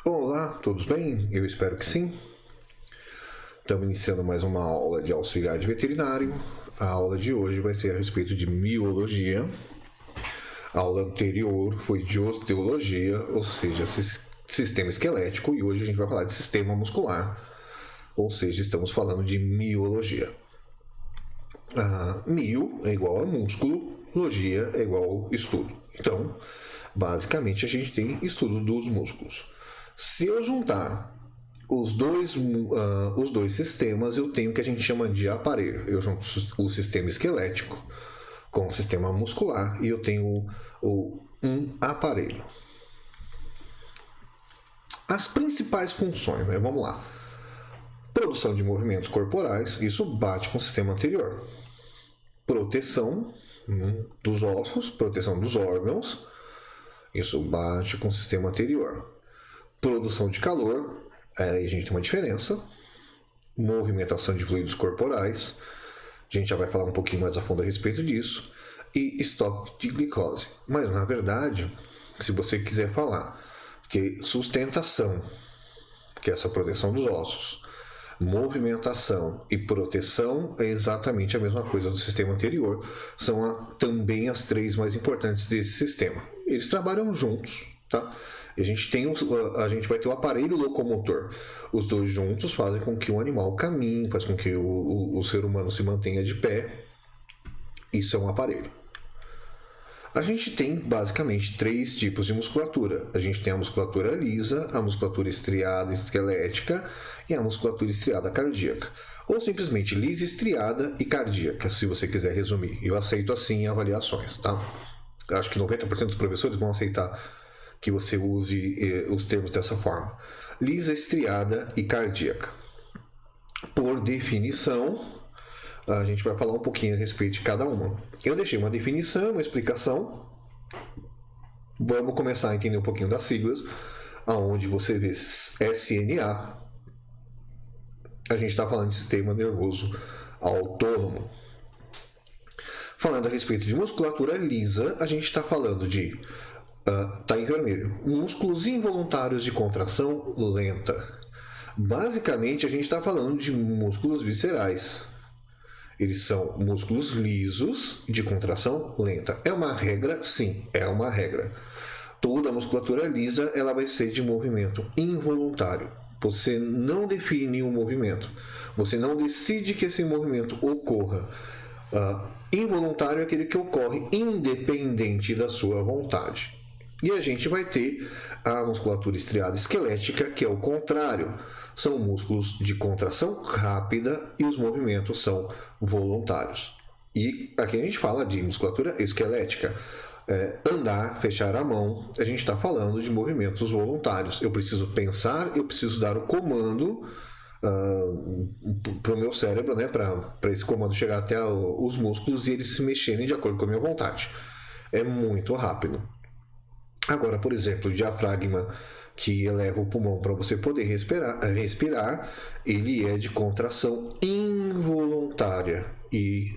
Olá, todos bem? Eu espero que sim. Estamos iniciando mais uma aula de auxiliar de veterinário. A aula de hoje vai ser a respeito de miologia. A aula anterior foi de osteologia, ou seja, sistema esquelético, e hoje a gente vai falar de sistema muscular, ou seja, estamos falando de miologia. Mio é igual a músculo, logia é igual a estudo. Então, basicamente, a gente tem estudo dos músculos. Se eu juntar os dois sistemas, eu tenho o que a gente chama de aparelho. Eu junto o sistema esquelético com o sistema muscular e eu tenho um aparelho. As principais funções, né? Vamos lá. Produção de movimentos corporais, isso bate com o sistema anterior. Proteção dos ossos, proteção dos órgãos, isso bate com o sistema anterior. Produção de calor, aí a gente tem uma diferença. Movimentação de fluidos corporais, a gente já vai falar um pouquinho mais a fundo a respeito disso. E estoque de glicose. Mas na verdade, se você quiser falar que sustentação, que é essa proteção dos ossos, movimentação e proteção é exatamente a mesma coisa do sistema anterior. São também as três mais importantes desse sistema. Eles trabalham juntos, tá? A gente vai ter o aparelho locomotor. Os dois juntos fazem com que o animal caminhe, faz com que o ser humano se mantenha de pé. Isso é um aparelho. A gente tem basicamente três tipos de musculatura. A gente tem a musculatura lisa, a musculatura estriada esquelética e a musculatura estriada cardíaca. Ou simplesmente lisa, estriada e cardíaca, se você quiser resumir. Eu aceito assim avaliações, tá? Acho que 90% dos professores vão aceitar que você use os termos dessa forma. Lisa, estriada e cardíaca. Por definição, a gente vai falar um pouquinho a respeito de cada uma. Eu deixei uma definição, uma explicação. Vamos começar a entender um pouquinho das siglas, aonde você vê SNA. A gente está falando de sistema nervoso autônomo. Falando a respeito de musculatura lisa, a gente está falando de tá em vermelho. Músculos involuntários de contração lenta. Basicamente, a gente está falando de músculos viscerais. Eles são músculos lisos de contração lenta. É uma regra? Sim, é uma regra. Toda musculatura lisa ela vai ser de movimento involuntário. Você não define o movimento. Você não decide que esse movimento ocorra. Involuntário é aquele que ocorre independente da sua vontade. E a gente vai ter a musculatura estriada esquelética, que é o contrário. São músculos de contração rápida e os movimentos são voluntários. E aqui a gente fala de musculatura esquelética. Andar, fechar a mão, a gente está falando de movimentos voluntários. Eu preciso pensar, eu preciso dar o comando para o meu cérebro, né, para esse comando chegar até os músculos e eles se mexerem de acordo com a minha vontade. É muito rápido. Agora, por exemplo, o diafragma que eleva o pulmão para você poder respirar, ele é de contração involuntária. E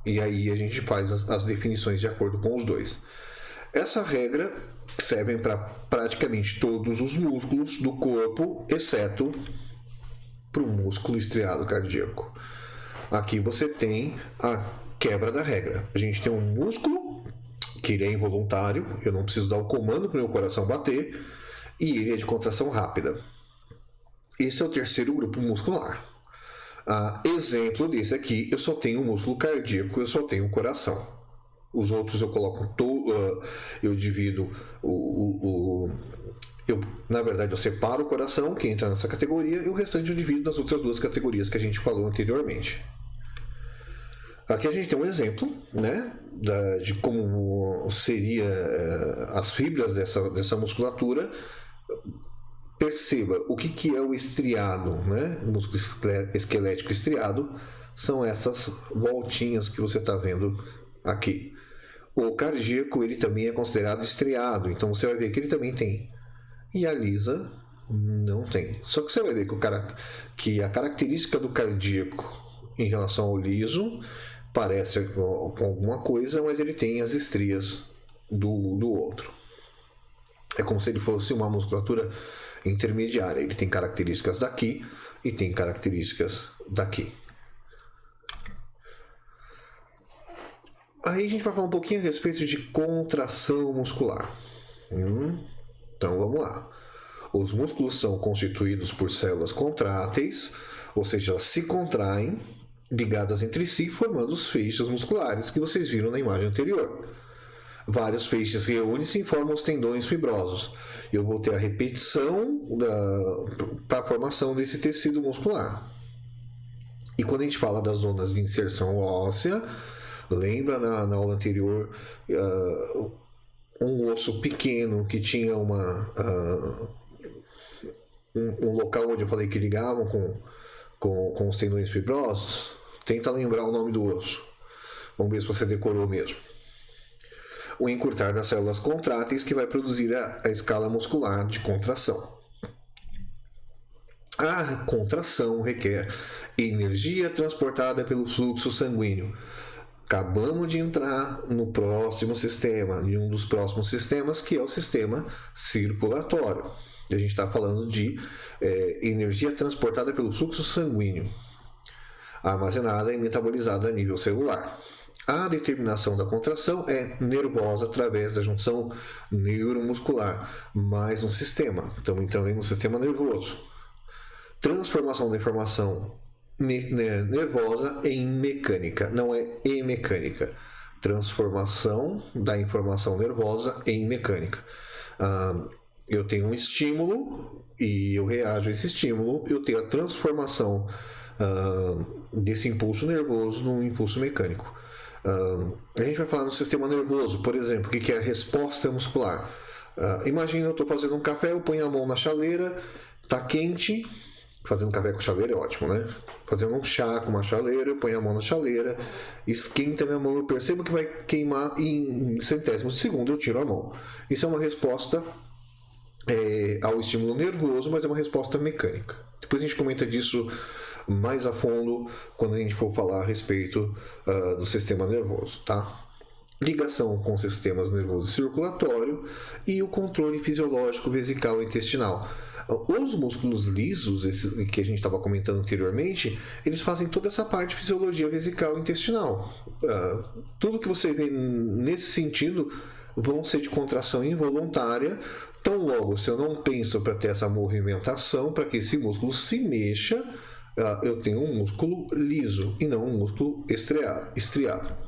aí a gente faz as definições de acordo com os dois. Essa regra serve para praticamente todos os músculos do corpo, exceto para o músculo estriado cardíaco. Aqui você tem a quebra da regra. A gente tem um músculo que ele é involuntário, eu não preciso dar o comando para o meu coração bater, e ele é de contração rápida. Esse é o terceiro grupo muscular. Exemplo desse aqui, eu só tenho o músculo cardíaco, eu só tenho o coração. Os outros eu coloco eu divido na verdade eu separo o coração, que entra nessa categoria, e o restante eu divido nas outras duas categorias que a gente falou anteriormente. Aqui a gente tem um exemplo, né, de como seria as fibras dessa musculatura. Perceba o que é o estriado, né? O músculo esquelético estriado são essas voltinhas que você está vendo aqui. O cardíaco ele também é considerado estriado, então você vai ver que ele também tem. E a lisa não tem. Só que você vai ver que a característica do cardíaco em relação ao liso parece com alguma coisa, mas ele tem as estrias do outro. É como se ele fosse uma musculatura intermediária. Ele tem características daqui e tem características daqui. Aí a gente vai falar um pouquinho a respeito de contração muscular. Então vamos lá. Os músculos são constituídos por células contráteis, ou seja, elas se contraem, ligadas entre si, formando os feixes musculares que vocês viram na imagem anterior. Vários feixes reúnem-se e formam os tendões fibrosos. Eu vou ter a repetição para a formação desse tecido muscular. E quando a gente fala das zonas de inserção óssea, lembra na aula anterior um osso pequeno que tinha um local onde eu falei que ligavam com os tendões fibrosos? Tenta lembrar o nome do osso. Vamos ver se você decorou mesmo. O encurtar das células contráteis que vai produzir a escala muscular de contração. A contração requer energia transportada pelo fluxo sanguíneo. Acabamos de entrar no próximo sistema, em um dos próximos sistemas, que é o sistema circulatório. A gente está falando de energia transportada pelo fluxo sanguíneo, armazenada e metabolizada a nível celular. A determinação da contração é nervosa através da junção neuromuscular, mais um sistema. Estamos entrando aí no sistema nervoso. Transformação da informação nervosa em mecânica, não é mecânica. Transformação da informação nervosa em mecânica. Eu tenho um estímulo e eu reajo a esse estímulo, eu tenho a transformação desse impulso nervoso num impulso mecânico. A gente vai falar no sistema nervoso, por exemplo, o que é a resposta muscular. Imagina eu estou fazendo um café, eu ponho a mão na chaleira, está quente. Fazendo café com chaleira é ótimo, né? Fazendo um chá com uma chaleira, eu ponho a mão na chaleira, esquenta minha mão, eu percebo que vai queimar em centésimos de segundo, eu tiro a mão. Isso é uma resposta ao estímulo nervoso, mas é uma resposta mecânica. Depois a gente comenta disso mais a fundo quando a gente for falar a respeito do sistema nervoso, tá? Ligação com sistemas nervoso e circulatório e o controle fisiológico vesical e intestinal. Os músculos lisos, esses que a gente estava comentando anteriormente, eles fazem toda essa parte de fisiologia vesical e intestinal. Tudo que você vê nesse sentido vão ser de contração involuntária. Tão logo, se eu não penso para ter essa movimentação, para que esse músculo se mexa, eu tenho um músculo liso e não um músculo estriado.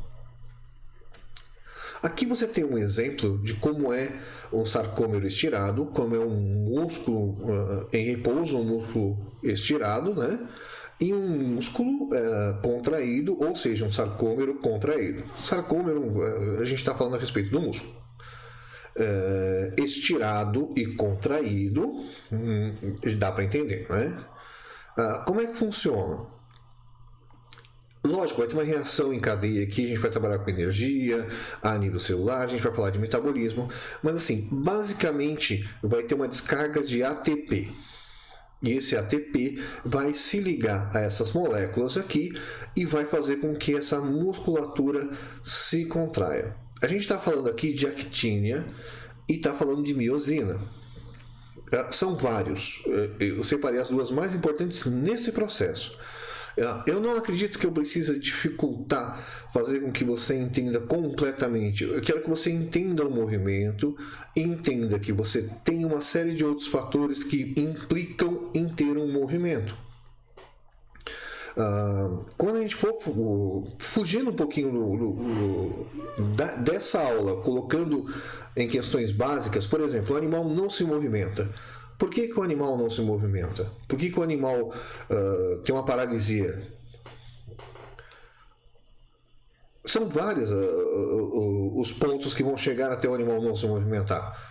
Aqui você tem um exemplo de como é um sarcômero estirado, como é um músculo em repouso, um músculo estirado, né? E um músculo contraído, ou seja, um sarcômero contraído. Sarcômero, a gente está falando a respeito do músculo. Estirado e contraído, dá para entender, né? Como é que funciona? Lógico, vai ter uma reação em cadeia aqui, a gente vai trabalhar com energia, a nível celular, a gente vai falar de metabolismo, mas assim, basicamente vai ter uma descarga de ATP. E esse ATP vai se ligar a essas moléculas aqui e vai fazer com que essa musculatura se contraia. A gente está falando aqui de actina e está falando de miosina. São vários. Eu separei as duas mais importantes nesse processo. Eu não acredito que eu precise dificultar, fazer com que você entenda completamente. Eu quero que você entenda o movimento, entenda que você tem uma série de outros fatores que implicam em ter um movimento. Quando a gente for fugindo um pouquinho dessa aula, colocando em questões básicas, por exemplo, o animal não se movimenta. Por que o animal não se movimenta? Por que o animal tem uma paralisia? São vários os pontos que vão chegar até o animal não se movimentar.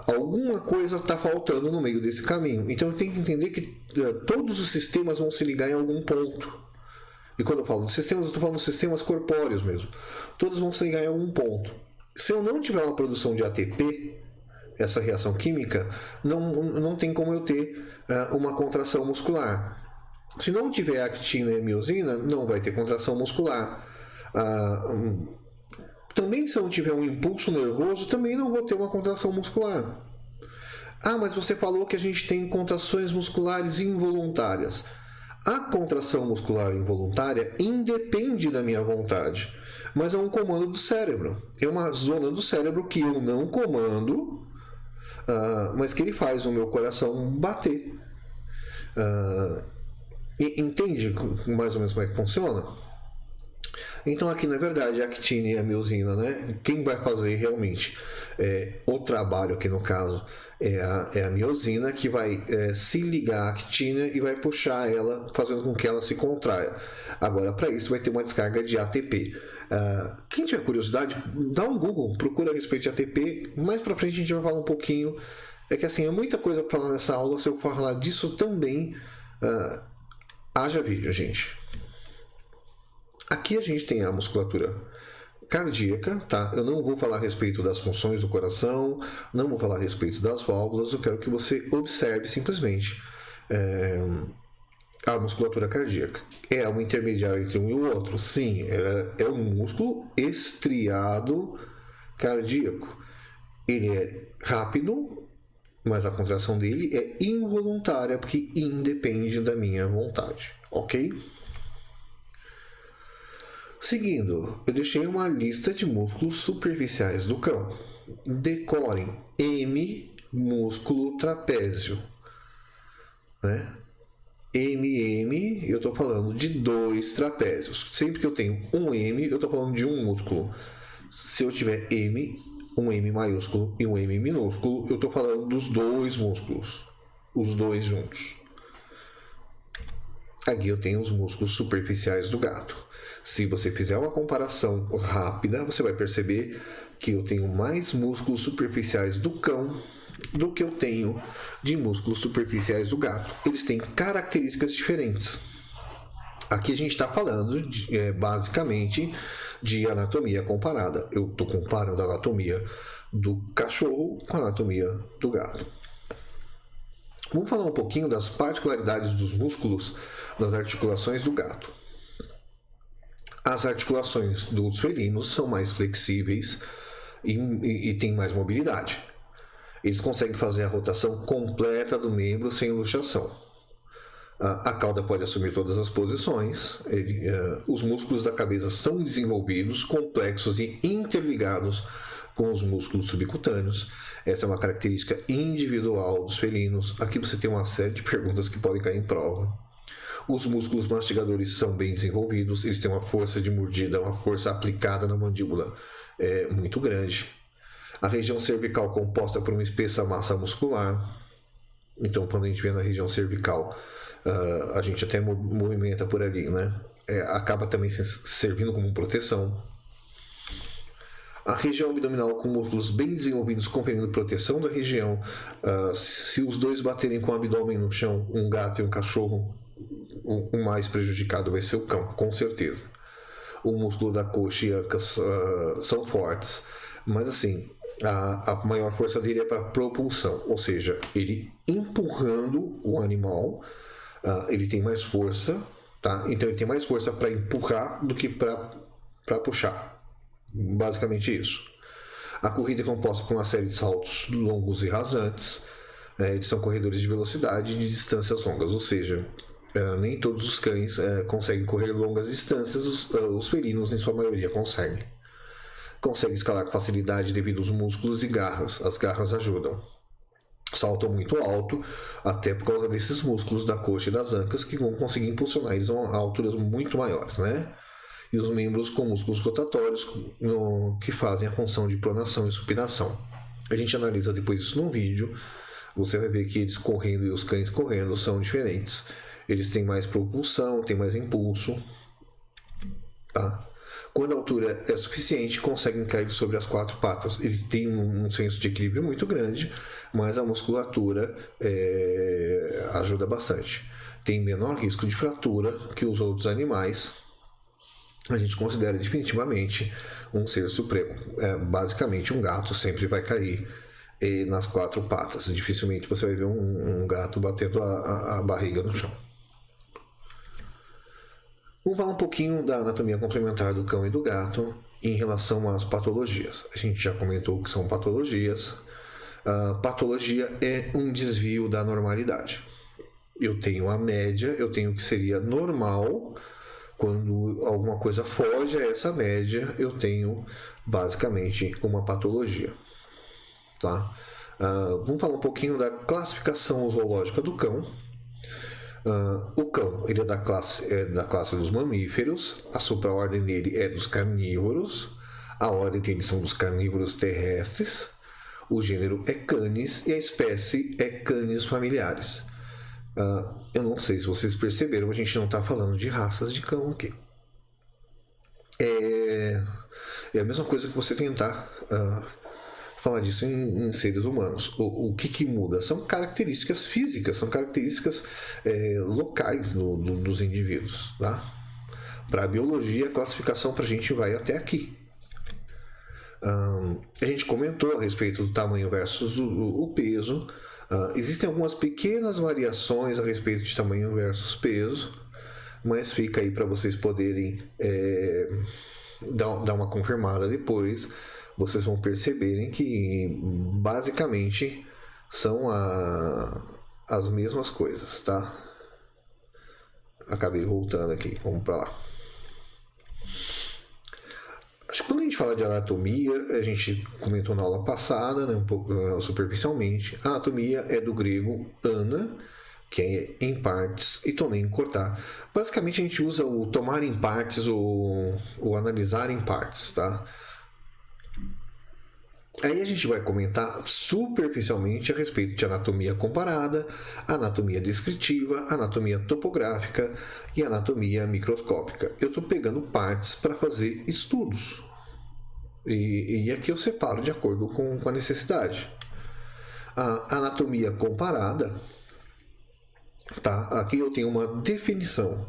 Alguma coisa está faltando no meio desse caminho. Então eu tenho que entender que todos os sistemas vão se ligar em algum ponto. E quando eu falo de sistemas, eu estou falando de sistemas corpóreos mesmo. Todos vão se ligar em algum ponto. Se eu não tiver uma produção de ATP, essa reação química, não tem como eu ter uma contração muscular. Se não tiver actina e miosina, não vai ter contração muscular. Também se eu não tiver um impulso nervoso, também não vou ter uma contração muscular. Ah, mas você falou que a gente tem contrações musculares involuntárias. A contração muscular involuntária independe da minha vontade, mas é um comando do cérebro. É uma zona do cérebro que eu não comando, mas que ele faz o meu coração bater. Entende mais ou menos como é que funciona? Então aqui na verdade a actina e a miosina, né? Quem vai fazer realmente o trabalho aqui no caso é a miosina, que vai se ligar à actina e vai puxar ela, fazendo com que ela se contraia. Agora para isso vai ter uma descarga de ATP. Quem tiver curiosidade, dá um Google, procura a respeito de ATP. Mais pra frente a gente vai falar um pouquinho. É que assim, é muita coisa para falar nessa aula. Se eu falar disso também, haja vídeo, gente. Aqui a gente tem a musculatura cardíaca, tá? Eu não vou falar a respeito das funções do coração, não vou falar a respeito das válvulas, eu quero que você observe simplesmente a musculatura cardíaca. É uma intermediária entre um e o outro? Sim, é um músculo estriado cardíaco. Ele é rápido, mas a contração dele é involuntária, porque independe da minha vontade, ok? Seguindo, eu deixei uma lista de músculos superficiais do cão. Decorem: M, músculo trapézio, né? MM, eu estou falando de 2 trapézios. Sempre que eu tenho um M, eu estou falando de um músculo. Se eu tiver M, um M maiúsculo e um M minúsculo, eu estou falando dos 2 músculos, os 2 juntos. Aqui eu tenho os músculos superficiais do gato. Se você fizer uma comparação rápida, você vai perceber que eu tenho mais músculos superficiais do cão do que eu tenho de músculos superficiais do gato. Eles têm características diferentes. Aqui a gente está falando basicamente de anatomia comparada. Eu estou comparando a anatomia do cachorro com a anatomia do gato. Vamos falar um pouquinho das particularidades dos músculos das articulações do gato. As articulações dos felinos são mais flexíveis e têm mais mobilidade. Eles conseguem fazer a rotação completa do membro sem luxação. A cauda pode assumir todas as posições. Os músculos da cabeça são desenvolvidos, complexos e interligados com os músculos subcutâneos. Essa é uma característica individual dos felinos. Aqui você tem uma série de perguntas que podem cair em prova. Os músculos mastigadores são bem desenvolvidos, eles têm uma força de mordida, uma força aplicada na mandíbula muito grande. A região cervical composta por uma espessa massa muscular. Então, quando a gente vê na região cervical, a gente até movimenta por ali, né? Acaba também servindo como proteção. A região abdominal com músculos bem desenvolvidos conferindo proteção da região. Se os dois baterem com o abdômen no chão, um gato e um cachorro, o mais prejudicado vai ser o cão, com certeza. O músculo da coxa e ancas são fortes, mas assim, a maior força dele é para propulsão, ou seja, ele empurrando o animal, ele tem mais força, tá? Então ele tem mais força para empurrar do que para puxar. Basicamente isso. A corrida é composta por uma série de saltos longos e rasantes. Eles são corredores de velocidade e de distâncias longas, ou seja, nem todos os cães conseguem correr longas distâncias, os felinos, em sua maioria, conseguem. Conseguem escalar com facilidade devido aos músculos e garras. As garras ajudam. Saltam muito alto, até por causa desses músculos da coxa e das ancas, que vão conseguir impulsionar eles a alturas muito maiores, né? E os membros com músculos rotatórios que fazem a função de pronação e supinação. A gente analisa depois isso no vídeo. Você vai ver que eles correndo e os cães correndo são diferentes. Eles têm mais propulsão, têm mais impulso. Tá? Quando a altura é suficiente, conseguem cair sobre as 4 patas. Eles têm um senso de equilíbrio muito grande, mas a musculatura ajuda bastante. Tem menor risco de fratura que os outros animais. A gente considera definitivamente um ser supremo. Basicamente, um gato sempre vai cair nas 4 patas. Dificilmente você vai ver um gato batendo a barriga no chão. Vamos falar um pouquinho da anatomia complementar do cão e do gato em relação às patologias. A gente já comentou que são patologias. Patologia é um desvio da normalidade. Eu tenho a média, eu tenho o que seria normal. Quando alguma coisa foge a essa média, eu tenho basicamente uma patologia. Tá? Vamos falar um pouquinho da classificação zoológica do cão. O cão ele é da classe dos mamíferos, a supraordem dele é dos carnívoros, a ordem dele são dos carnívoros terrestres, o gênero é Canis e a espécie é Canis familiaris. Eu não sei se vocês perceberam, a gente não está falando de raças de cão aqui. É a mesma coisa que você tentar falar disso em seres humanos. O que muda? São características físicas, são características locais dos indivíduos. Tá? Para a biologia, a classificação para a gente vai até aqui. A gente comentou a respeito do tamanho versus o peso. Existem algumas pequenas variações a respeito de tamanho versus peso, mas fica aí para vocês poderem dar uma confirmada depois. Vocês vão perceberem que basicamente são as mesmas coisas, tá? Acabei voltando aqui, vamos para lá. Acho que quando a gente fala de anatomia, a gente comentou na aula passada, né, um pouco superficialmente. A anatomia é do grego ana, que é em partes, e tonem, cortar. Basicamente a gente usa o tomar em partes ou analisar em partes, tá? Aí a gente vai comentar superficialmente a respeito de anatomia comparada, anatomia descritiva, anatomia topográfica e anatomia microscópica. Eu estou pegando partes para fazer estudos. E aqui eu separo de acordo com a necessidade. A anatomia comparada, tá? Aqui eu tenho uma definição.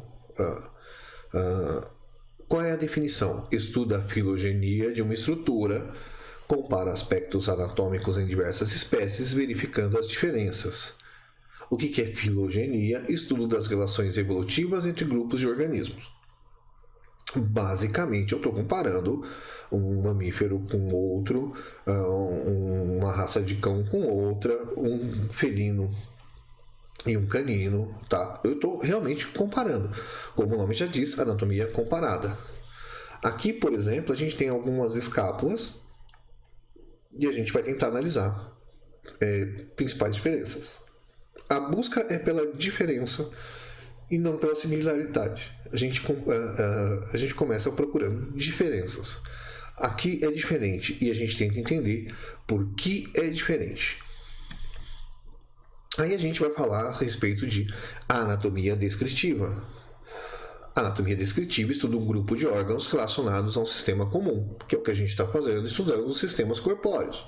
Qual é a definição? Estuda a filogenia de uma estrutura, compara aspectos anatômicos em diversas espécies, verificando as diferenças. O que é filogenia? Estudo das relações evolutivas entre grupos de organismos. Basicamente, eu estou comparando um mamífero com outro, uma raça de cão com outra, um felino e um canino, tá? Eu estou realmente comparando. Como o nome já diz, anatomia comparada. Aqui, por exemplo, a gente tem algumas escápulas e a gente vai tentar analisar principais diferenças. A busca é pela diferença e não pela similaridade. A gente começa procurando diferenças. Aqui é diferente e a gente tenta entender por que é diferente. Aí a gente vai falar a respeito de anatomia descritiva. A anatomia descritiva estuda um grupo de órgãos relacionados a um sistema comum, que é o que a gente está fazendo, estudando os sistemas corpóreos.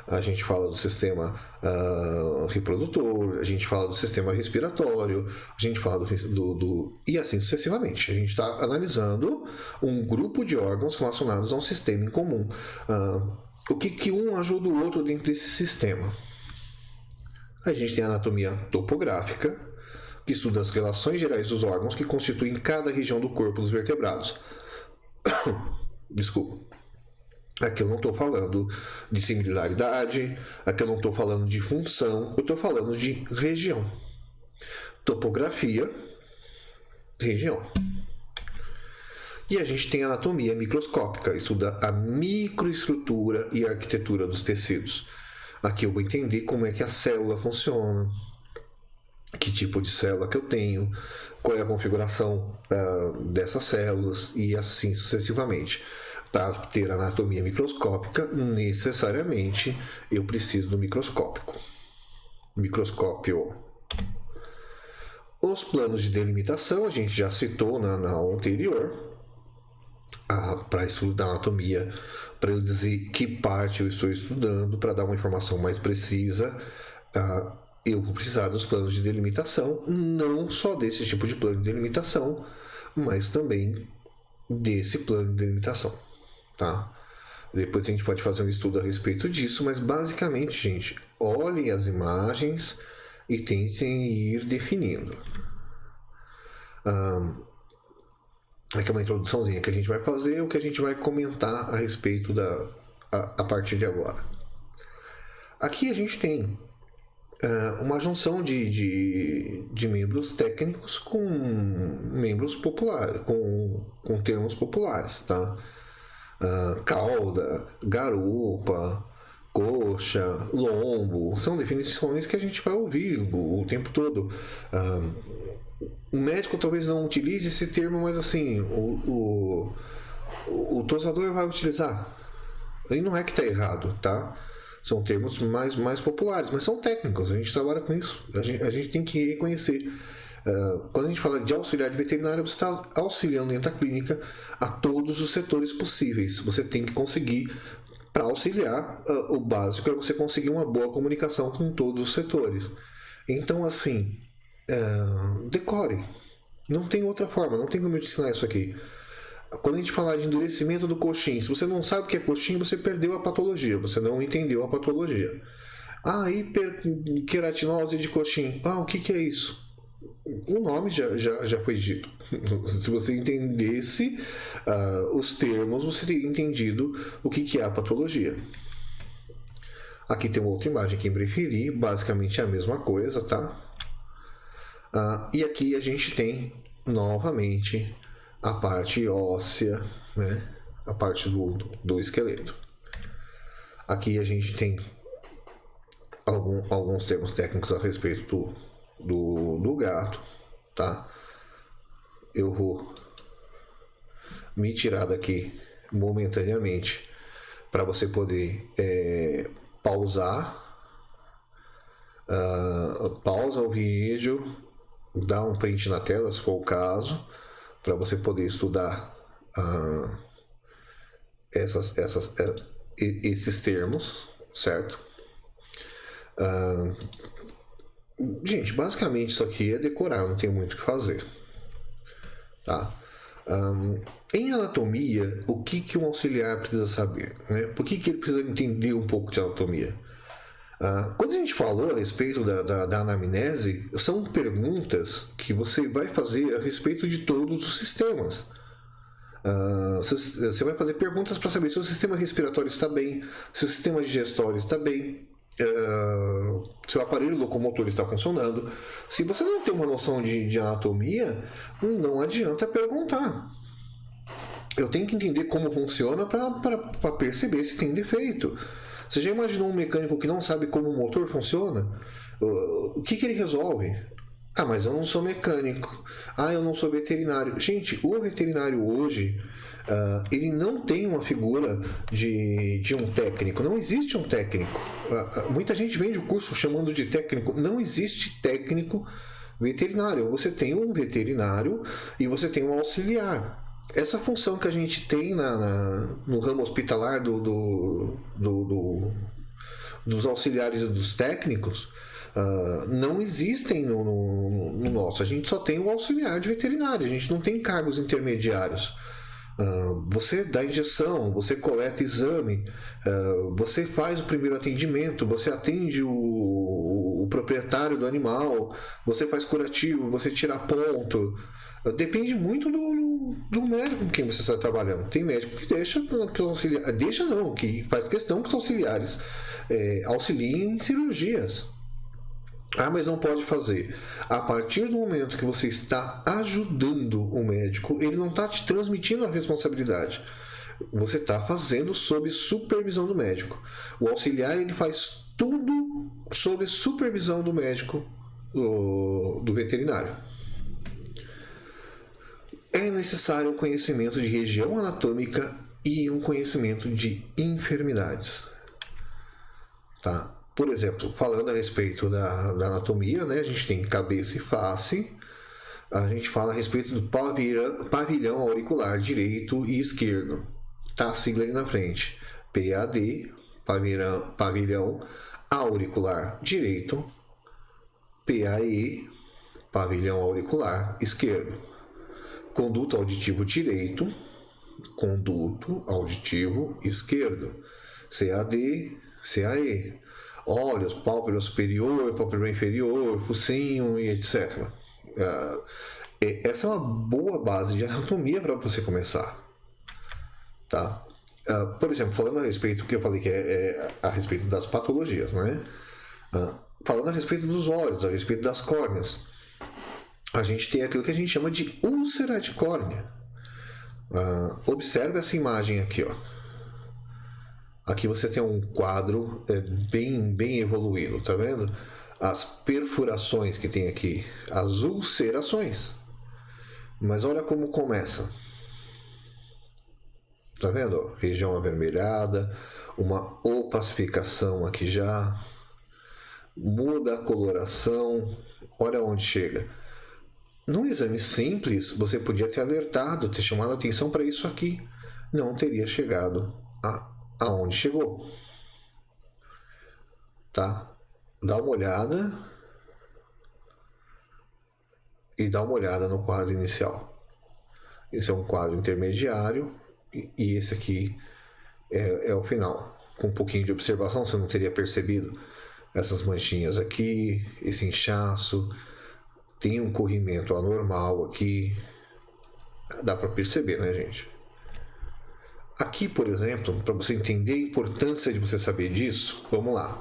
A gente fala do sistema reprodutor, a gente fala do sistema respiratório, a gente fala e assim sucessivamente. A gente está analisando um grupo de órgãos relacionados a um sistema em comum. O que um ajuda o outro dentro desse sistema? A gente tem a anatomia topográfica, que estuda as relações gerais dos órgãos que constituem cada região do corpo dos vertebrados. Desculpa. Aqui eu não estou falando de similaridade, aqui eu não estou falando de função, eu estou falando de região. Topografia, região. E a gente tem a anatomia microscópica, estuda a microestrutura e a arquitetura dos tecidos. Aqui eu vou entender como é que a célula funciona, que tipo de célula que eu tenho, qual é a configuração dessas células e assim sucessivamente. Para ter anatomia microscópica, necessariamente eu preciso do microscópio. Os planos de delimitação a gente já citou na aula anterior. Para estudar anatomia, para eu dizer que parte eu estou estudando, para dar uma informação mais precisa, eu vou precisar dos planos de delimitação, não só desse tipo de plano de delimitação, mas também desse plano de delimitação. Tá? Depois a gente pode fazer um estudo a respeito disso, mas basicamente, gente, olhem as imagens e tentem ir definindo. Aqui é uma introduçãozinha que a gente vai fazer, o que a gente vai comentar a respeito a partir de agora. Aqui a gente tem uma junção de membros técnicos com membros populares, com termos populares, tá? Cauda, garupa, coxa, lombo, são definições que a gente vai ouvir o tempo todo. O médico talvez não utilize esse termo, mas assim, o tosador vai utilizar. E não é que está errado, tá? São termos mais populares, mas são técnicos, a gente trabalha com isso. A gente tem que reconhecer. Quando a gente fala de auxiliar de veterinário, você está auxiliando dentro da clínica a todos os setores possíveis. Você tem que conseguir, para auxiliar, o básico é você conseguir uma boa comunicação com todos os setores. Então, assim, decore. Não tem outra forma, não tem como eu te ensinar isso aqui. Quando a gente falar de endurecimento do coxim, se você não sabe o que é coxim, você perdeu a patologia, você não entendeu a patologia. Hiperqueratinose de coxim. O que é isso? O nome já foi dito. Se você entendesse os termos, você teria entendido o que é a patologia. Aqui tem uma outra imagem que preferi, basicamente é a mesma coisa, tá? E aqui a gente tem novamente a parte óssea, né? A parte do esqueleto. Aqui a gente tem alguns termos técnicos a respeito do gato, tá? Eu vou me tirar daqui momentaneamente para você poder pausar, pausa o vídeo, dá um print na tela se for o caso, para você poder estudar esses termos, certo? Gente, basicamente isso aqui é decorar, não tem muito o que fazer, tá? Em anatomia, o que um auxiliar precisa saber, né? Por que ele precisa entender um pouco de anatomia? Quando a gente falou a respeito da anamnese, são perguntas que você vai fazer a respeito de todos os sistemas. Você vai fazer perguntas para saber se o sistema respiratório está bem, se o sistema digestório está bem, se o aparelho locomotor está funcionando. Se você não tem uma noção de anatomia, não adianta perguntar. Eu tenho que entender como funciona para perceber se tem defeito. Você já imaginou um mecânico que não sabe como o motor funciona? O que ele resolve? Mas eu não sou mecânico. Eu não sou veterinário. Gente, o veterinário hoje, ele não tem uma figura de um técnico. Não existe um técnico. Muita gente vende o curso chamando de técnico. Não existe técnico veterinário. Você tem um veterinário e você tem um auxiliar. Essa função que a gente tem no ramo hospitalar dos auxiliares e dos técnicos não existem no nosso. A gente só tem o auxiliar de veterinário, a gente não tem cargos intermediários. Você dá injeção, você coleta exame, você faz o primeiro atendimento, você atende o proprietário do animal, você faz curativo, você tira ponto. Depende muito do médico com quem você está trabalhando. Tem médico que deixa que os auxiliares. Deixa não, que faz questão que os auxiliares auxiliem em cirurgias. Mas não pode fazer. A partir do momento que você está ajudando o médico, ele não está te transmitindo a responsabilidade. Você está fazendo sob supervisão do médico. O auxiliar ele faz tudo sob supervisão do médico, do veterinário. É necessário um conhecimento de região anatômica e um conhecimento de enfermidades. Tá? Por exemplo, falando a respeito da anatomia, né, a gente tem cabeça e face. A gente fala a respeito do pavilhão auricular direito e esquerdo. Tá a sigla ali na frente. PAD, pavilhão auricular direito. PAE, pavilhão auricular esquerdo. Conduto auditivo direito, conduto auditivo esquerdo, CAD, CAE, olhos, pálpebra superior, pálpebra inferior, focinho e etc. Essa é uma boa base de anatomia para você começar, tá? Por exemplo, falando a respeito, que eu falei que é a respeito das patologias, né? Falando a respeito dos olhos, a respeito das córneas, a gente tem aquilo que a gente chama de úlcera de córnea. Observe essa imagem aqui, ó. Aqui você tem um quadro bem evoluído, tá vendo? As perfurações que tem aqui, as ulcerações. Mas olha como começa. Tá vendo? Região avermelhada, uma opacificação aqui já. Muda a coloração. Olha onde chega. Num exame simples, você podia ter alertado, ter chamado a atenção para isso aqui. Não teria chegado aonde chegou. Tá? Dá uma olhada. E dá uma olhada no quadro inicial. Esse é um quadro intermediário. E esse aqui é o final. Com um pouquinho de observação, você não teria percebido essas manchinhas aqui, esse inchaço. Tem um corrimento anormal aqui. Dá para perceber, né, gente? Aqui, por exemplo, para você entender a importância de você saber disso, vamos lá.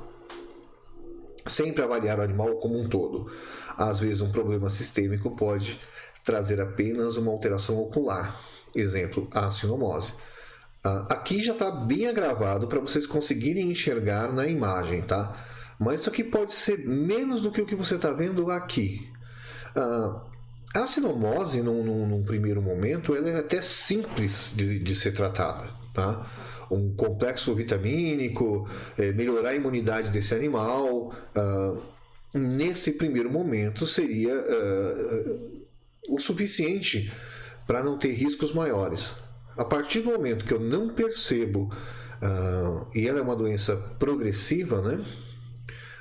Sempre avaliar o animal como um todo. Às vezes um problema sistêmico pode trazer apenas uma alteração ocular. Exemplo, a acinomose. Aqui já está bem agravado para vocês conseguirem enxergar na imagem, tá? Mas isso aqui pode ser menos do que o que você está vendo aqui. A acinomose, num primeiro momento, ela é até simples de ser tratada, tá? Um complexo vitamínico, melhorar a imunidade desse animal, nesse primeiro momento seria o suficiente para não ter riscos maiores. A partir do momento que eu não percebo, e ela é uma doença progressiva, né?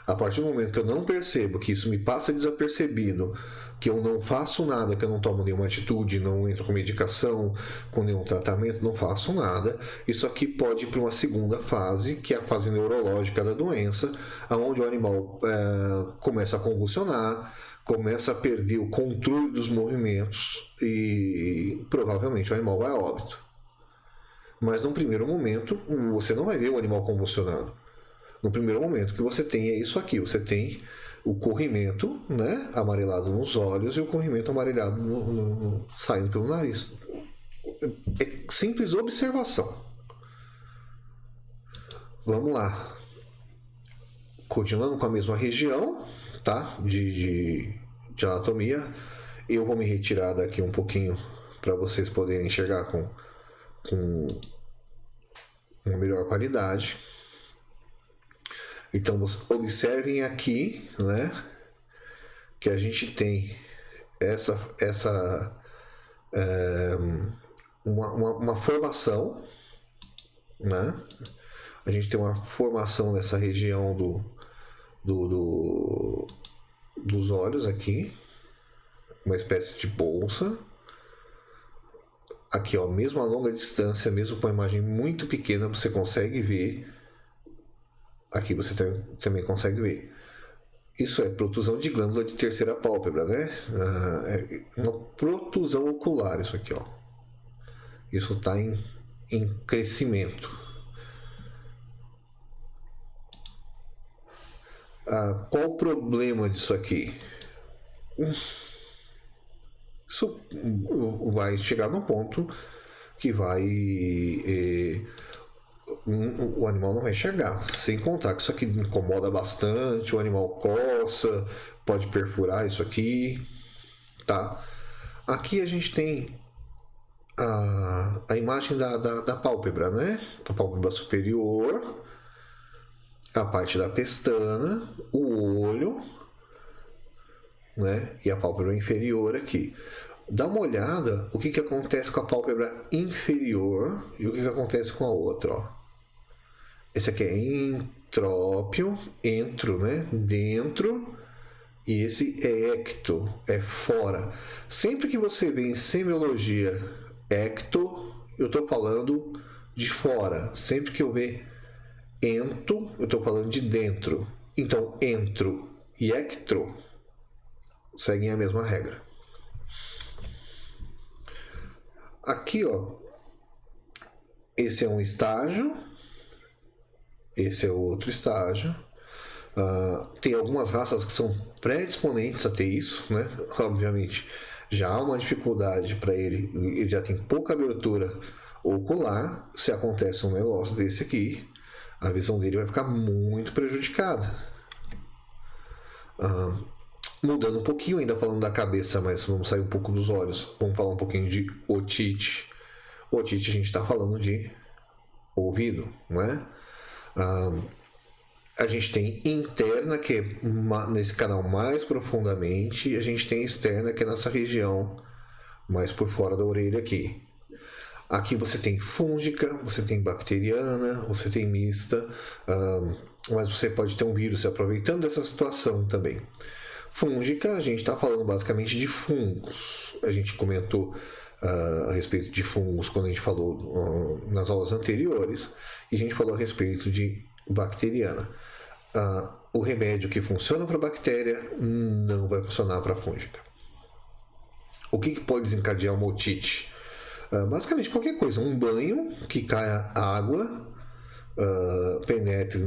A partir do momento que eu não percebo, que isso me passa desapercebido, que eu não faço nada, que eu não tomo nenhuma atitude, não entro com medicação, com nenhum tratamento, não faço nada, isso aqui pode ir para uma segunda fase, que é a fase neurológica da doença, onde o animal começa a convulsionar, começa a perder o controle dos movimentos e provavelmente o animal vai a óbito. Mas num primeiro momento, você não vai ver o animal convulsionando. No primeiro momento que você tem é isso aqui, você tem o corrimento, né, amarelado nos olhos e o corrimento amarelado saindo pelo nariz. É simples observação. Vamos lá. Continuando com a mesma região, tá, de anatomia, eu vou me retirar daqui um pouquinho para vocês poderem enxergar com uma melhor qualidade. Então, observem aqui, né, que a gente tem uma formação, né? A gente tem uma formação nessa região dos olhos aqui, uma espécie de bolsa. Aqui, ó, mesmo a longa distância, mesmo com a imagem muito pequena, você consegue ver. Aqui você também consegue ver. Isso é protusão de glândula de terceira pálpebra, né? É uma protusão ocular, isso aqui, ó. Isso está em crescimento. Qual o problema disso aqui? Isso vai chegar num ponto que o animal não vai chegar. Sem contar que isso aqui incomoda bastante, o animal coça, pode perfurar isso aqui, tá? Aqui a gente tem a imagem da pálpebra, né? A pálpebra superior, a parte da pestana, o olho, né? E a pálpebra inferior aqui. Dá uma olhada o que acontece com a pálpebra inferior e o que acontece com a outra, ó. Esse aqui é entrópio, entro, né? Dentro. E esse é ecto, é fora. Sempre que você vê em semiologia ecto, eu estou falando de fora. Sempre que eu ver ento, eu estou falando de dentro. Então, entro e ectro seguem a mesma regra. Aqui, ó, esse é um estágio, esse é outro estágio. Tem algumas raças que são predisponentes a ter isso, né? Obviamente, já há uma dificuldade para ele já tem pouca abertura ocular. Se acontece um negócio desse aqui, a visão dele vai ficar muito prejudicada. Mudando um pouquinho, ainda falando da cabeça, mas vamos sair um pouco dos olhos. Vamos falar um pouquinho de otite. Otite, a gente está falando de ouvido, não é? A gente tem interna, que é nesse canal mais profundamente, e a gente tem externa, que é nessa região mais por fora da orelha aqui. Aqui você tem fúngica, você tem bacteriana, você tem mista, mas você pode ter um vírus se aproveitando dessa situação também. Fúngica, a gente está falando basicamente de fungos. A gente comentou a respeito de fungos quando a gente falou nas aulas anteriores, e a gente falou a respeito de bacteriana. O remédio que funciona para bactéria não vai funcionar para fúngica. O que pode desencadear uma otite? Basicamente qualquer coisa, um banho que caia água, penetre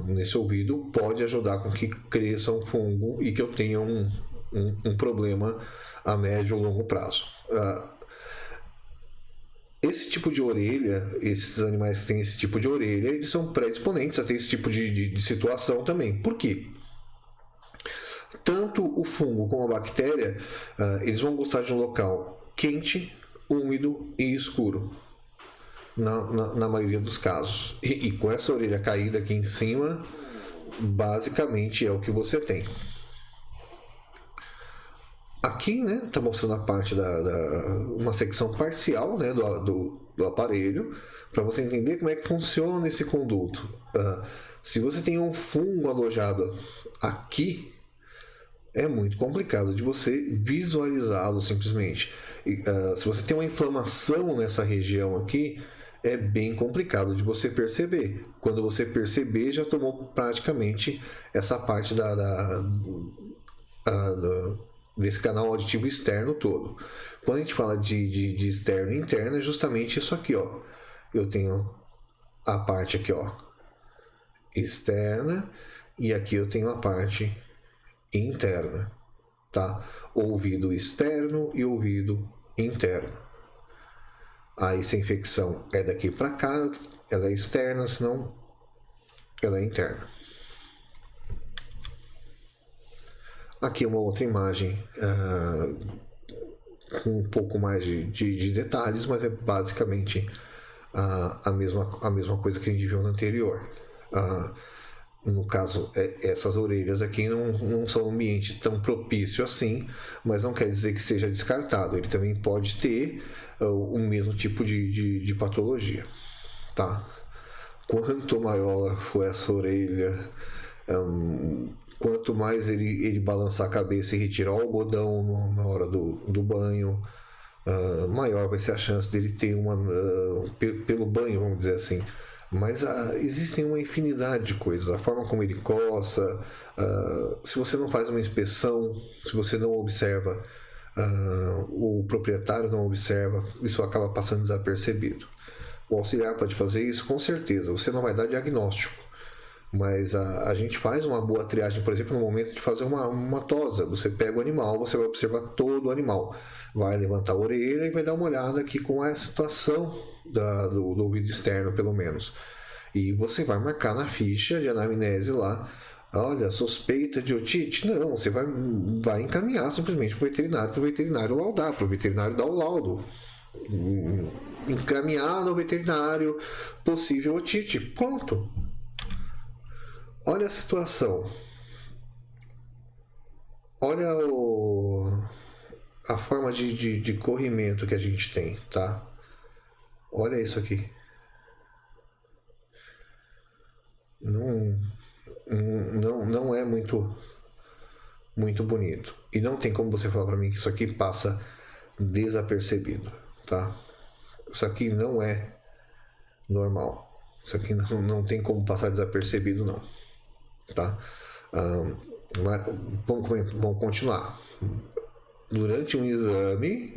nesse ouvido, pode ajudar com que cresça um fungo e que eu tenha um problema a médio ou longo prazo. Esse tipo de orelha, esses animais que têm esse tipo de orelha, eles são predisponentes a ter esse tipo de situação também. Por quê? Tanto o fungo como a bactéria, eles vão gostar de um local quente, úmido e escuro, na maioria dos casos. E com essa orelha caída aqui em cima, basicamente é o que você tem. Aqui, né, tá mostrando a parte uma secção parcial, né, do aparelho, para você entender como é que funciona esse conduto. Se você tem um fungo alojado aqui, é muito complicado de você visualizá-lo simplesmente. Se você tem uma inflamação nessa região aqui, é bem complicado de você perceber. Quando você perceber, já tomou praticamente essa parte desse canal auditivo externo todo. Quando a gente fala de externo e interno, é justamente isso aqui, ó. Eu tenho a parte aqui, ó, externa, e aqui eu tenho a parte interna, tá? Ouvido externo e ouvido interno. Aí se a infecção é daqui para cá, ela é externa, senão ela é interna. Aqui uma outra imagem com um pouco mais de detalhes, mas é basicamente a mesma coisa que a gente viu no anterior. No caso, essas orelhas aqui não são um ambiente tão propício assim, mas não quer dizer que seja descartado. Ele também pode ter o mesmo tipo de patologia, tá? Quanto maior for essa orelha, quanto mais ele balançar a cabeça e retirar o algodão na hora do banho, maior vai ser a chance dele ter pelo banho, vamos dizer assim. Mas existem uma infinidade de coisas. A forma como ele coça, se você não faz uma inspeção, se você não observa, o proprietário não observa, isso acaba passando desapercebido. O auxiliar pode fazer isso, com certeza. Você não vai dar diagnóstico, mas a gente faz uma boa triagem, por exemplo, no momento de fazer uma tosa. Você pega o animal, você vai observar todo o animal, vai levantar a orelha e vai dar uma olhada aqui com a situação do ouvido externo, pelo menos. E você vai marcar na ficha de anamnese lá, olha, suspeita de otite? Não, você vai encaminhar simplesmente para o veterinário laudar, para o veterinário dar o laudo. Encaminhado ao veterinário, possível otite, pronto. Olha a situação. Olha a forma de corrimento que a gente tem, tá? Olha isso aqui. Não é muito bonito. E não tem como você falar para mim que isso aqui passa desapercebido, tá? Isso aqui não é normal. Isso aqui não tem como passar desapercebido, não. Tá? Mas vamos continuar. Durante um exame,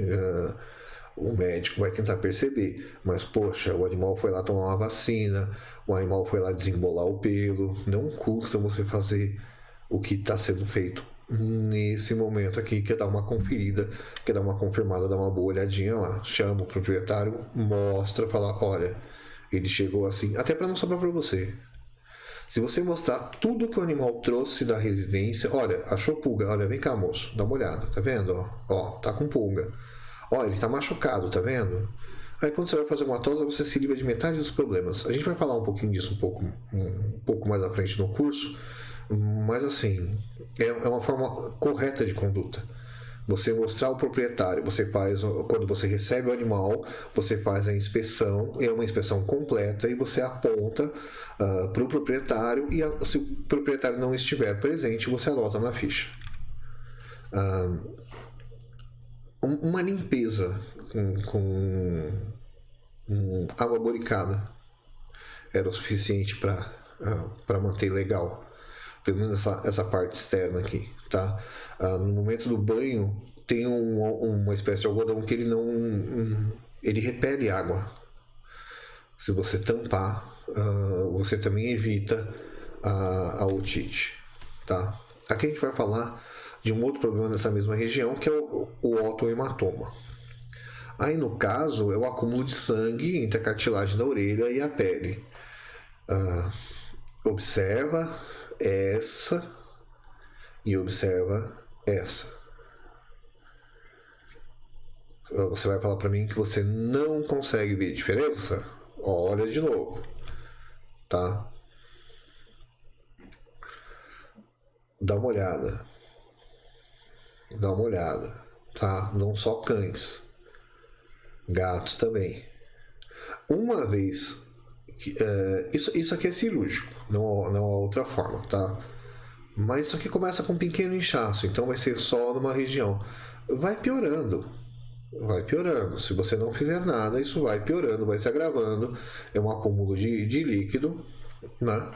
O médico vai tentar perceber, mas poxa, o animal foi lá tomar uma vacina, o animal foi lá desembolar o pelo, não custa você fazer o que está sendo feito nesse momento aqui, que é dar uma conferida, que é dar uma confirmada, dar uma boa olhadinha lá. Chama o proprietário, mostra, fala, olha, ele chegou assim, até para não sobrar para você. Se você mostrar tudo que o animal trouxe da residência, olha, achou pulga, olha, vem cá, moço, dá uma olhada, tá vendo? Ó, tá com pulga. Ó, ele tá machucado, tá vendo? Aí quando você vai fazer uma tosa, você se livra de metade dos problemas. A gente vai falar um pouquinho disso um pouco mais à frente no curso, mas assim, é uma forma correta de conduta. Você mostrar ao proprietário, você faz, quando você recebe o animal, você faz a inspeção, é uma inspeção completa e você aponta para o proprietário e se o proprietário não estiver presente, você anota na ficha. Uma limpeza com água boricada era o suficiente para manter legal, pelo menos essa parte externa aqui, tá? No momento do banho tem uma espécie de algodão que ele repele água. Se você tampar, você também evita a otite, tá? Aqui a gente vai falar de um outro problema nessa mesma região, que é o otohematoma. Aí no caso é o acúmulo de sangue entre a cartilagem da orelha e a pele. Observa essa e observa essa. Você vai falar para mim que você não consegue ver diferença? Olha de novo, tá? Dá uma olhada, tá? Não só cães, gatos também. Uma vez isso aqui é cirúrgico, não há outra forma, tá? Mas isso aqui começa com um pequeno inchaço, então vai ser só numa região. Vai piorando. Se você não fizer nada, isso vai piorando, vai se agravando. É um acúmulo de líquido, né?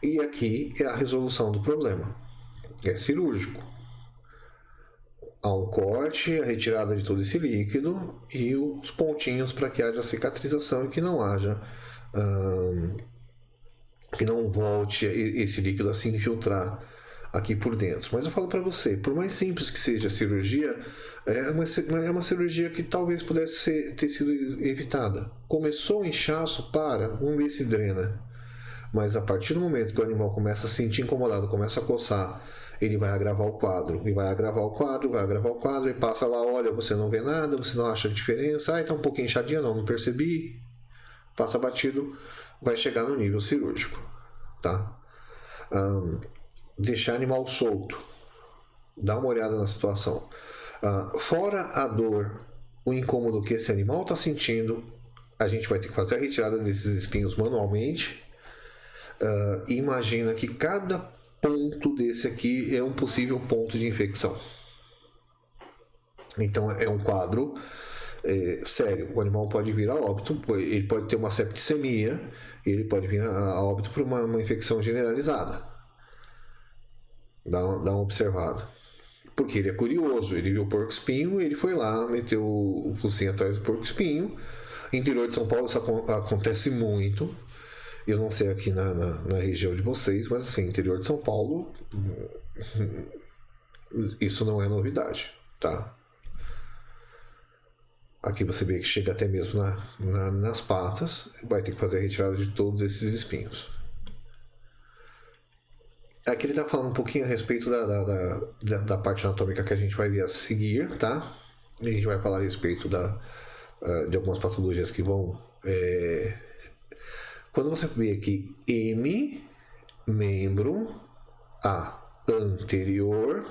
E aqui é a resolução do problema. É cirúrgico. Há um corte, a retirada de todo esse líquido e os pontinhos para que haja cicatrização e que não haja que não volte esse líquido a se infiltrar aqui por dentro. Mas eu falo para você, por mais simples que seja a cirurgia, é uma cirurgia que talvez pudesse ter sido evitada. Começou o inchaço, vamos ver se drena. Mas a partir do momento que o animal começa a se sentir incomodado, começa a coçar, ele vai agravar o quadro, e passa lá, olha, você não vê nada, você não acha diferença, tá um pouquinho inchadinha, não percebi, passa batido, vai chegar no nível cirúrgico, tá? Deixar animal solto, dá uma olhada na situação. Fora a dor, o incômodo que esse animal está sentindo, a gente vai ter que fazer a retirada desses espinhos manualmente. Imagina que cada ponto desse aqui é um possível ponto de infecção. Então é um quadro sério. O animal pode vir a óbito, ele pode ter uma septicemia, ele pode vir a óbito por uma infecção generalizada. Dá uma observada. Porque ele é curioso, ele viu o porco-espinho, ele foi lá, meteu o focinho atrás do porco-espinho. No interior de São Paulo isso acontece muito. Eu não sei aqui na região de vocês, mas assim, interior de São Paulo, isso não é novidade, tá? Aqui você vê que chega até mesmo nas patas, vai ter que fazer a retirada de todos esses espinhos. Aqui ele está falando um pouquinho a respeito da parte anatômica que a gente vai ver a seguir, tá? E a gente vai falar a respeito de algumas patologias que vão... Quando você vê aqui M, membro, A, anterior,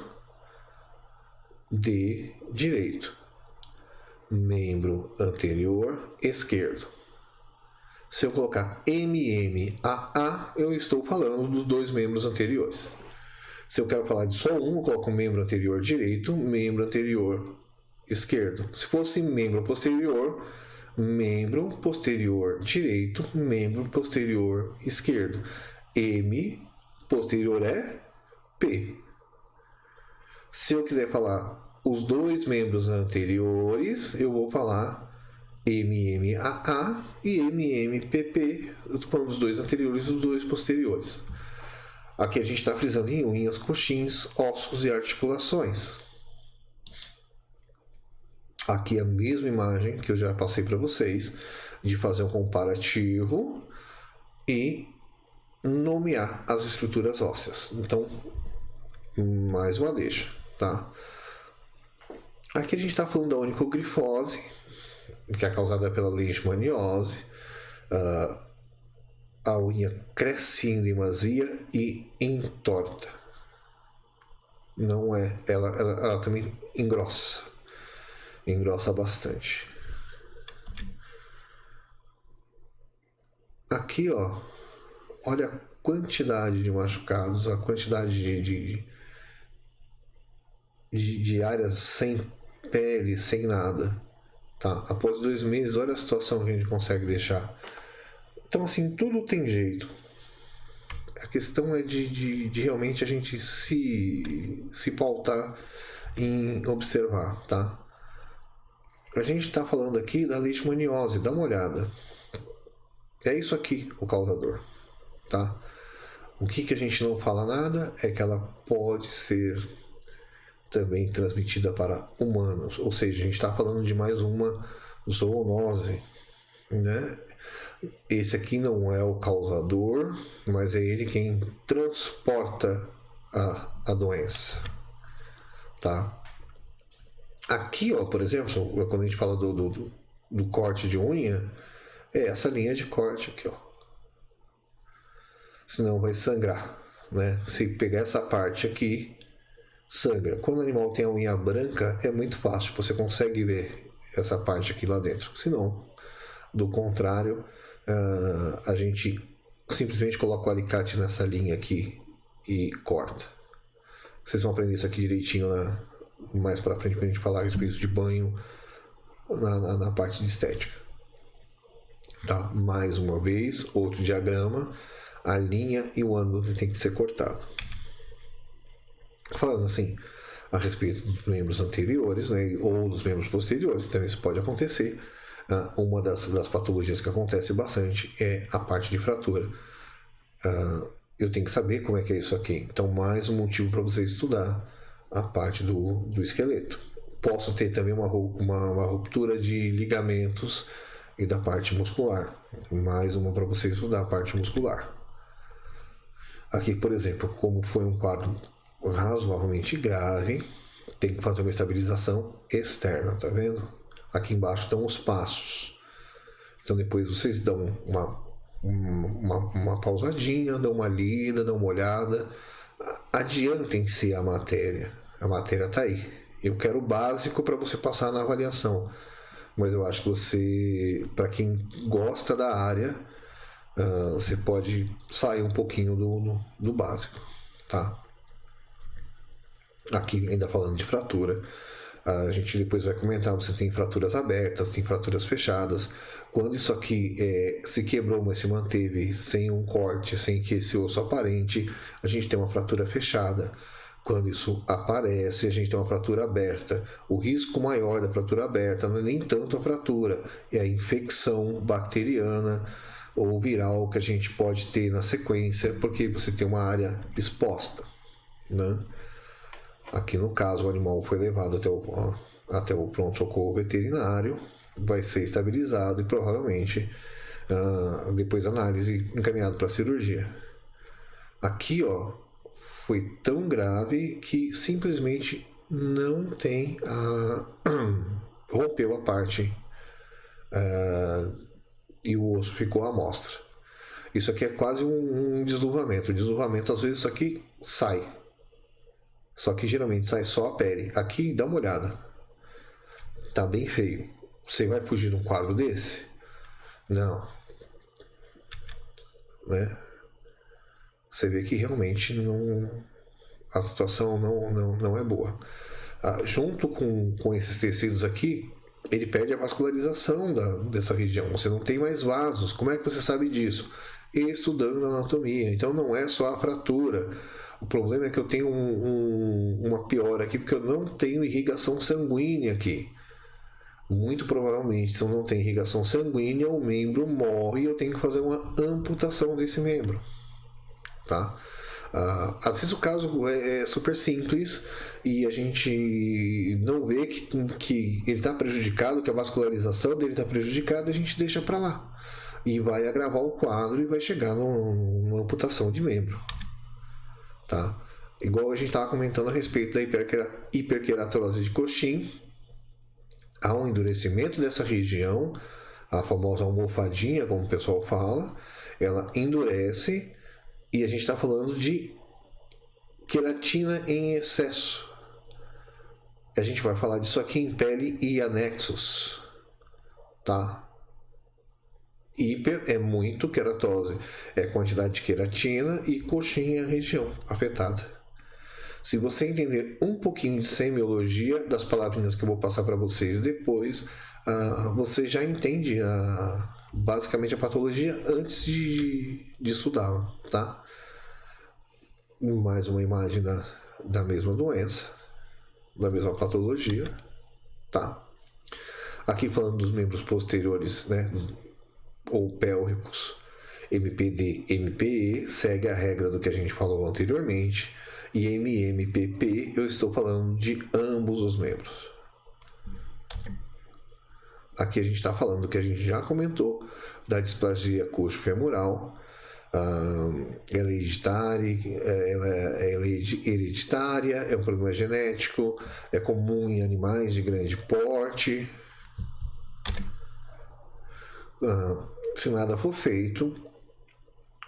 D, direito. Membro anterior, esquerdo. Se eu colocar MMA, eu estou falando dos dois membros anteriores. Se eu quero falar de só um, eu coloco membro anterior direito, membro anterior esquerdo. Se fosse membro posterior direito, membro posterior esquerdo. M, posterior é P. Se eu quiser falar os dois membros anteriores, eu vou falar MMAA e MMPP. Eu estou falando dos dois anteriores e dos dois posteriores. Aqui a gente está frisando em unhas, coxins, ossos e articulações. Aqui a mesma imagem que eu já passei para vocês, de fazer um comparativo e nomear as estruturas ósseas. Então, mais uma deixa, tá? Aqui a gente está falando da onicogrifose, que é causada pela leishmaniose. A unha cresce em demasia e entorta. Não é, ela também engrossa bastante. Aqui, ó, olha a quantidade de machucados, a quantidade de áreas sem pele, sem nada, tá? Após 2 meses, olha a situação que a gente consegue deixar. Então, assim, tudo tem jeito. A questão é de realmente a gente se pautar em observar, tá? A gente está falando aqui da leishmaniose, dá uma olhada. É isso aqui o causador, tá? O que a gente não fala nada é que ela pode ser também transmitida para humanos, ou seja, a gente está falando de mais uma zoonose, né? Esse aqui não é o causador, mas é ele quem transporta a doença, tá? Aqui, ó, por exemplo, quando a gente fala do corte de unha, é essa linha de corte aqui, ó. Senão vai sangrar, né? Se pegar essa parte aqui, sangra. Quando o animal tem a unha branca, é muito fácil, você consegue ver essa parte aqui lá dentro. Se não, do contrário, a gente simplesmente coloca o alicate nessa linha aqui e corta. Vocês vão aprender isso aqui direitinho mais pra frente, quando a gente falar a respeito de banho na parte de estética. Tá? Mais uma vez, outro diagrama, a linha e o ângulo tem que ser cortado. Falando assim a respeito dos membros anteriores, né, ou dos membros posteriores, também isso pode acontecer. Uma das patologias que acontece bastante é a parte de fratura. Eu tenho que saber como é que é isso aqui. Então, mais um motivo para você estudar a parte do esqueleto. Posso ter também uma ruptura de ligamentos e da parte muscular. Mais uma para você estudar a parte muscular. Aqui, por exemplo, como foi um quadro razoavelmente grave, tem que fazer uma estabilização externa, tá vendo? Aqui embaixo estão os passos. Então depois vocês dão uma pausadinha, dão uma lida, dão uma olhada. Adiantem-se a matéria. A matéria está aí. Eu quero o básico para você passar na avaliação. Mas eu acho que você, para quem gosta da área, você pode sair um pouquinho do básico, tá? Aqui ainda falando de fratura, a gente depois vai comentar, você tem fraturas abertas, tem fraturas fechadas. Quando isso aqui se quebrou, mas se manteve sem um corte, sem que esse osso aparente, a gente tem uma fratura fechada. Quando isso aparece, a gente tem uma fratura aberta. O risco maior da fratura aberta não é nem tanto a fratura, é a infecção bacteriana ou viral que a gente pode ter na sequência, porque você tem uma área exposta, né? Aqui no caso o animal foi levado até o pronto-socorro veterinário, vai ser estabilizado e provavelmente depois análise encaminhado para cirurgia. Aqui, ó, foi tão grave que simplesmente não tem rompeu a parte e o osso ficou à mostra. Isso aqui é quase um deslumbramento. O deslumbramento, às vezes, isso aqui sai. Só que geralmente sai só a pele. Aqui, dá uma olhada. Tá bem feio. Você vai fugir de um quadro desse? Não. Né? Você vê que realmente a situação não é boa. Junto com esses tecidos aqui, ele perde a vascularização dessa região. Você não tem mais vasos. Como é que você sabe disso? estudando anatomia. Então não é só a fratura. O problema é que eu tenho uma piora aqui porque eu não tenho irrigação sanguínea aqui. Muito provavelmente, se eu não tenho irrigação sanguínea, o membro morre e eu tenho que fazer uma amputação desse membro. Tá? Às vezes o caso é super simples e a gente não vê que ele está prejudicado, que a vascularização dele está prejudicada, a gente deixa para lá. E vai agravar o quadro e vai chegar numa amputação de membro. Tá? Igual a gente estava comentando a respeito da hiperqueratorose de Cochin, há um endurecimento dessa região, a famosa almofadinha, como o pessoal fala, ela endurece e a gente está falando de queratina em excesso. A gente vai falar disso aqui em pele e anexos, tá? Hiper é muito queratose, é quantidade de queratina, e Cochin é a região afetada. Se você entender um pouquinho de semiologia, das palavrinhas que eu vou passar para vocês depois, você já entende basicamente a patologia antes de estudá-la, tá? Mais uma imagem da mesma doença, da mesma patologia, tá? Aqui falando dos membros posteriores, né, ou pélvicos, MPD, MPE, segue a regra do que a gente falou anteriormente, e MMPP, eu estou falando de ambos os membros. Aqui a gente está falando do que a gente já comentou, da displasia coxo-femoral. Ela é hereditária, é um problema genético, é comum em animais de grande porte. Se nada for feito,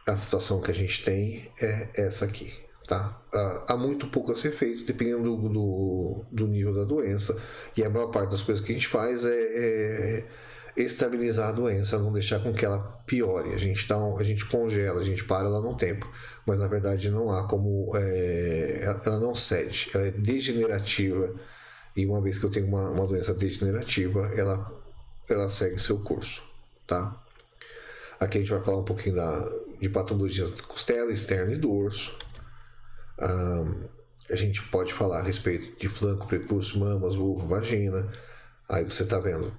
a situação que a gente tem é essa aqui, tá? Há muito pouco a ser feito, dependendo do nível da doença, e a maior parte das coisas que a gente faz é estabilizar a doença, não deixar com que ela piore. A gente congela, a gente para ela no tempo, mas na verdade não há como, ela não cede, ela é degenerativa, e uma vez que eu tenho uma doença degenerativa, ela segue seu curso, tá? Aqui a gente vai falar um pouquinho de patologias da costela, externa e dorso. A gente pode falar a respeito de flanco, prepúcio, mamas, vulva, vagina. Aí você está vendo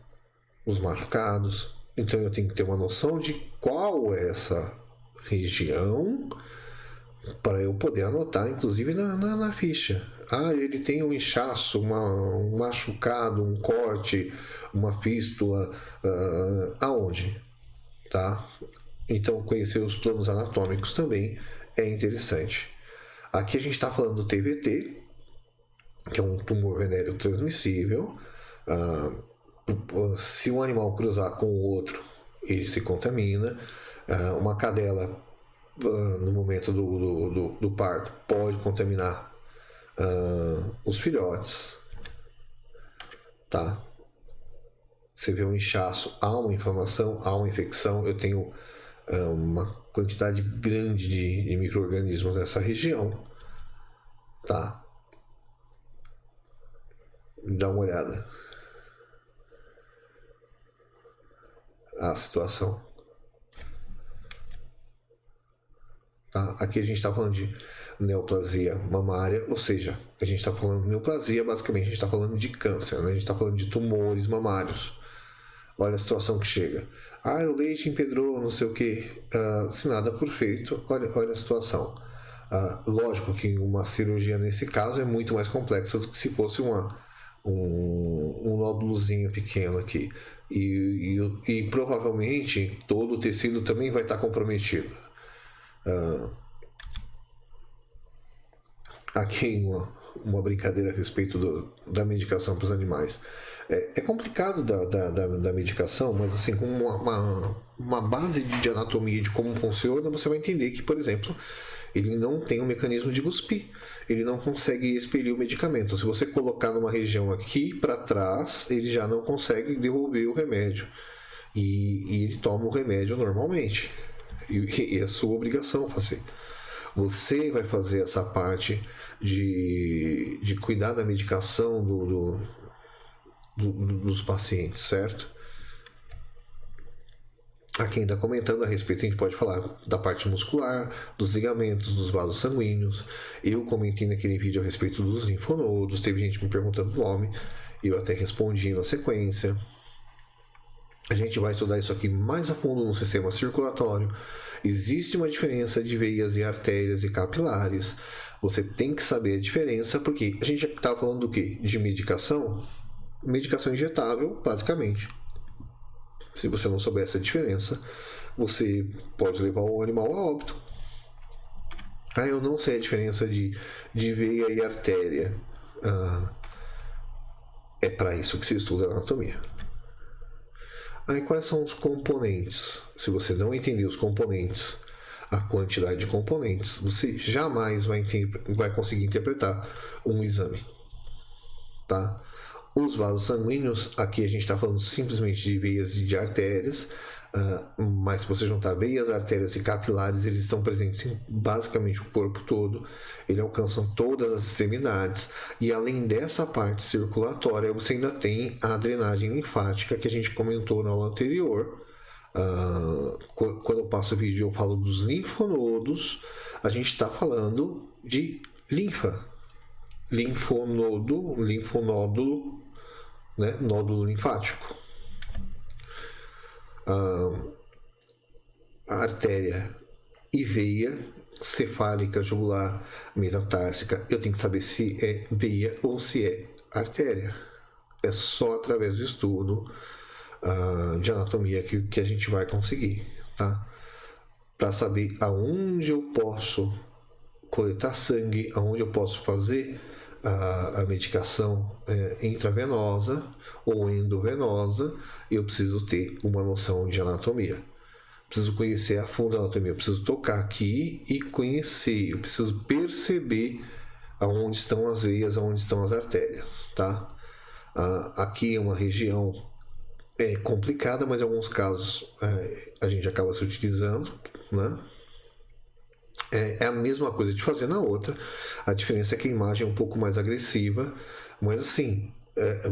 os machucados. Então eu tenho que ter uma noção de qual é essa região para eu poder anotar, inclusive na ficha. Ele tem um inchaço, um machucado, um corte, uma fístula. Aonde? Tá? Então conhecer os planos anatômicos também é interessante. Aqui a gente está falando do TVT, que é um tumor venéreo transmissível. Se um animal cruzar com o outro, ele se contamina. Uma cadela, no momento do parto, pode contaminar os filhotes. Tá? Você vê um inchaço, há uma inflamação, há uma infecção. Eu tenho uma quantidade grande de micro-organismos nessa região, tá? Dá uma olhada a situação, tá? Aqui a gente está falando de neoplasia mamária, ou seja, a gente está falando de neoplasia, basicamente a gente está falando de câncer, né? A gente está falando de tumores mamários. Olha a situação que chega. O leite empedrou, não sei o que. Se nada for feito, olha a situação. Lógico que uma cirurgia nesse caso é muito mais complexa do que se fosse um nódulozinho pequeno aqui. E provavelmente todo o tecido também vai estar comprometido. Aqui uma brincadeira a respeito da medicação para os animais. É complicado da medicação, mas assim, com uma base de anatomia de como funciona, você vai entender que, por exemplo, ele não tem um mecanismo de cuspir, ele não consegue expelir o medicamento. Se você colocar numa região aqui para trás, ele já não consegue devolver o remédio, e ele toma o remédio normalmente, e é sua obrigação fazer. Você vai fazer essa parte de cuidar da medicação dos pacientes, certo? Aqui ainda comentando a respeito, a gente pode falar da parte muscular, dos ligamentos, dos vasos sanguíneos. Eu comentei naquele vídeo a respeito dos linfonodos, teve gente me perguntando o nome, eu até respondi na sequência. A gente vai estudar isso aqui mais a fundo no sistema circulatório. Existe uma diferença de veias e artérias e capilares. Você tem que saber a diferença, porque a gente estava falando do quê? De medicação? Medicação injetável, basicamente. Se você não souber essa diferença, você pode levar o animal a óbito. Eu não sei a diferença de veia e artéria. É para isso que se estuda a anatomia. Quais são os componentes? Se você não entender os componentes, a quantidade de componentes, você jamais vai conseguir interpretar um exame. Tá? Os vasos sanguíneos, aqui a gente está falando simplesmente de veias e de artérias, mas se você juntar veias, artérias e capilares, eles estão presentes em basicamente o corpo todo, eles alcançam todas as extremidades, e além dessa parte circulatória, você ainda tem a drenagem linfática, que a gente comentou na aula anterior. Quando eu passo o vídeo eu falo dos linfonodos, a gente está falando de linfa. Linfonódulo, né? Nódulo linfático. A artéria e veia cefálica, jugular, metatársica, eu tenho que saber se é veia ou se é artéria. É só através do estudo de anatomia que a gente vai conseguir, tá? Para saber aonde eu posso coletar sangue, aonde eu posso fazer a medicação intravenosa ou endovenosa, eu preciso ter uma noção de anatomia. Preciso conhecer a fundo a anatomia, eu preciso tocar aqui e conhecer, eu preciso perceber aonde estão as veias, aonde estão as artérias, tá? Aqui é uma região complicada, mas em alguns casos a gente acaba se utilizando, né? É a mesma coisa de fazer na outra. A diferença é que a imagem é um pouco mais agressiva, mas assim,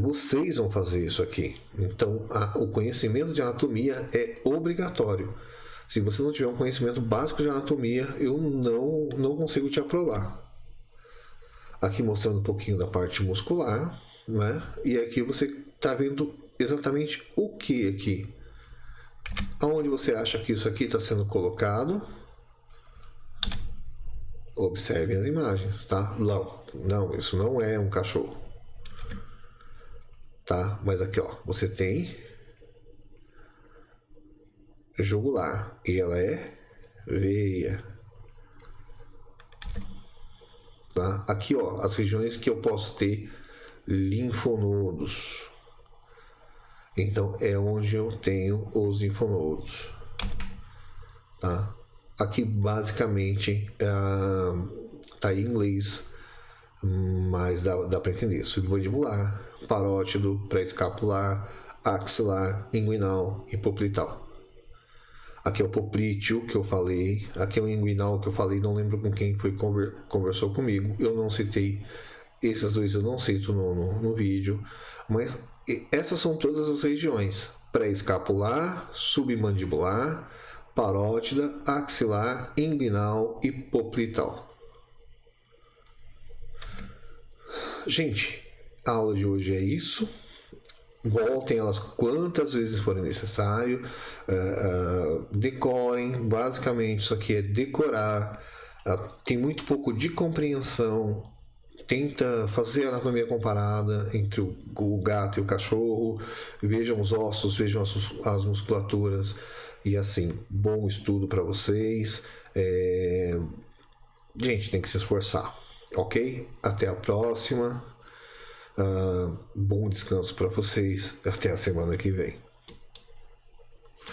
vocês vão fazer isso aqui. Então, o conhecimento de anatomia é obrigatório. Se você não tiver um conhecimento básico de anatomia, eu não consigo te aprovar. Aqui mostrando um pouquinho da parte muscular, né? E aqui você está vendo exatamente o que aqui. Aonde você acha que isso aqui está sendo colocado? Observem as imagens, tá? Não, isso não é um cachorro. Tá? Mas aqui, ó, você tem jugular e ela é veia. Tá? Aqui, ó, as regiões que eu posso ter linfonodos. Então, é onde eu tenho os linfonodos. Tá? Aqui, basicamente, tá em inglês, mas dá para entender. Submandibular, parótido, pré-escapular, axilar, inguinal e poplital. Aqui é o poplíteo que eu falei, aqui é o inguinal que eu falei, não lembro com quem foi conversou comigo, eu não citei, esses dois eu não cito no vídeo, mas essas são todas as regiões: pré-escapular, submandibular, parótida, axilar, inguinal e poplital. Gente, a aula de hoje é isso. Voltem elas quantas vezes forem necessário. Decorem. Basicamente, isso aqui é decorar. Tem muito pouco de compreensão. Tenta fazer a anatomia comparada entre o gato e o cachorro. Vejam os ossos, vejam as musculaturas. E assim, bom estudo para vocês. Gente, tem que se esforçar. Ok? Até a próxima. Bom descanso para vocês. Até a semana que vem.